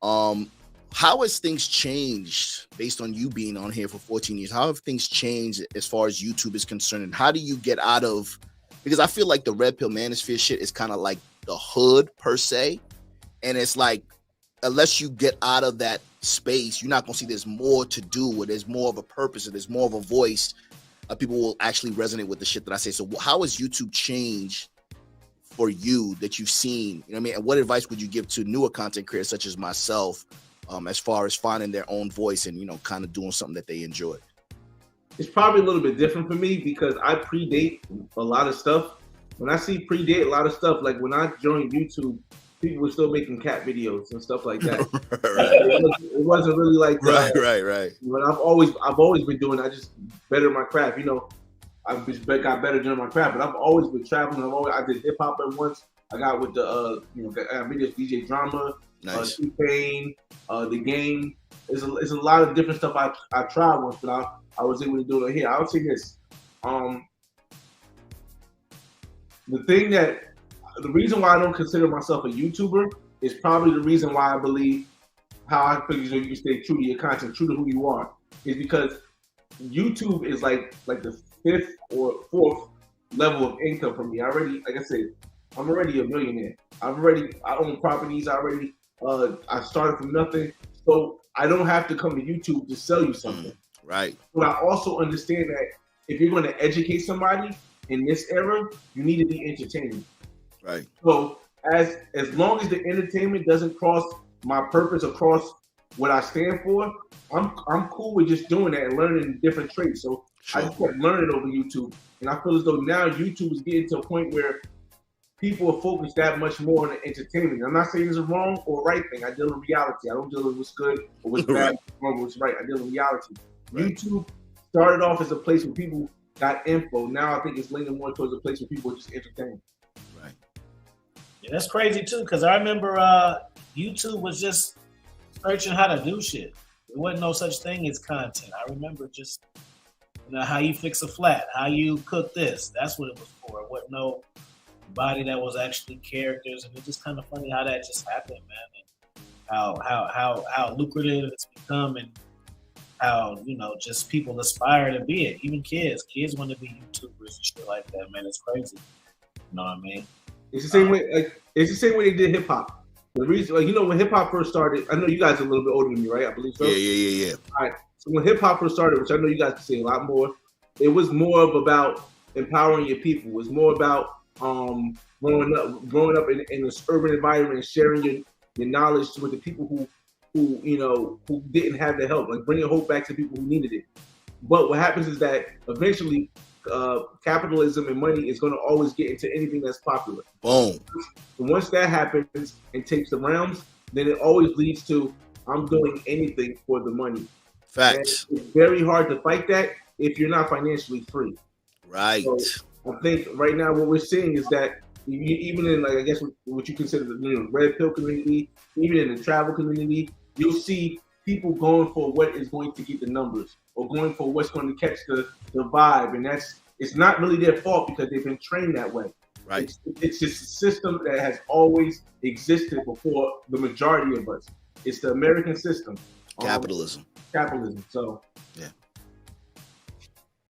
How has things changed based on you being on here for 14 years? How have things changed as far as YouTube is concerned? And how do you get out of, because I feel like the red pill manosphere shit is kind of like the hood per se. And it's like, unless you get out of that space, you're not going to see there's more to do, or there's more of a purpose, or there's more of a voice. People will actually resonate with the shit that I say. So how has YouTube changed for you that you've seen? You know what I mean? And what advice would you give to newer content creators such as myself, as far as finding their own voice and, you know, kind of doing something that they enjoy? It's probably a little bit different for me because I predate a lot of stuff. When I see predate a lot of stuff, like when I joined YouTube, people were still making cat videos and stuff like that. Right. It wasn't really like that. Right. But I've always been doing. I just better my craft. You know, I've just got better doing my craft. But I've always been traveling. I did hip hop at once. I got with the videos, DJ Drama, nice. T-Pain, The Game. There's a lot of different stuff I tried once, but I was able to do it here. I would say this. The reason why I don't consider myself a YouTuber is probably the reason why I believe how I feel you stay true to your content, true to who you are, is because YouTube is like the 5th or 4th level of income for me. I'm already a millionaire. I own properties. I started from nothing, so I don't have to come to YouTube to sell you something. Right. But I also understand that if you're going to educate somebody in this era, you need to be entertaining. Right. So as long as the entertainment doesn't cross my purpose or cross what I stand for, I'm cool with just doing that and learning different traits. So sure. I just kept learning over YouTube, and I feel as though now YouTube is getting to a point where people are focused that much more on the entertainment. I'm not saying it's a wrong or right thing. I deal with reality. I don't deal with what's good or what's bad, or what's right. I deal with reality. Right. YouTube started off as a place where people got info. Now I think it's leaning more towards a place where people are just entertained. Right. Yeah, that's crazy too, because I remember YouTube was just searching how to do shit. There wasn't no such thing as content. I remember just how you fix a flat, how you cook this. That's what it was for. It wasn't nobody that was actually characters, and it's just kind of funny how that just happened, man. And how lucrative it's become, and how just people aspire to be it. Even kids want to be YouTubers and shit like that, man. It's crazy. You know what I mean? It's the same way. It's the same way they did hip hop. The reason, when hip hop first started, I know you guys are a little bit older than me, right? I believe so. Yeah. All right. So when hip hop first started, which I know you guys can say a lot more, it was more about empowering your people. It was more about growing up in this urban environment and sharing your knowledge with the people who didn't have the help, like bringing hope back to people who needed it. But what happens is that eventually capitalism and money is going to always get into anything that's popular. Boom. And once that happens and takes the realms, then it always leads to I'm doing anything for the money. Facts. And it's very hard to fight that if you're not financially free. Right. So I think right now what we're seeing is that even in, like, I guess what you consider the red pill community, even in the travel community, you'll see people going for what is going to get the numbers or going for what's going to catch the vibe. And it's not really their fault because they've been trained that way. Right. It's just a system that has always existed before the majority of us. It's the American system. Capitalism. So yeah.